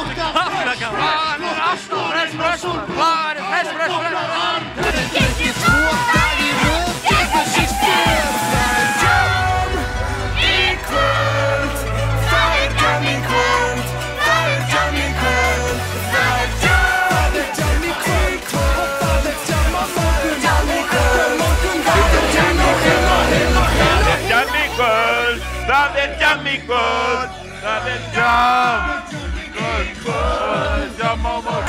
8 Hvað er alltaf hress Hvað er hress Gengið 2 daga í röð Getur sig spil Það er jam í kvöld Það er jam í kvöld Það er jam í kvöld Það er jam í kvöld Og það er jam á morgun Jam í kvöld Það er jam í kvöld Það er jam í kvöld Það er jam í kvöld Það er jam í kvöld Jam á morgun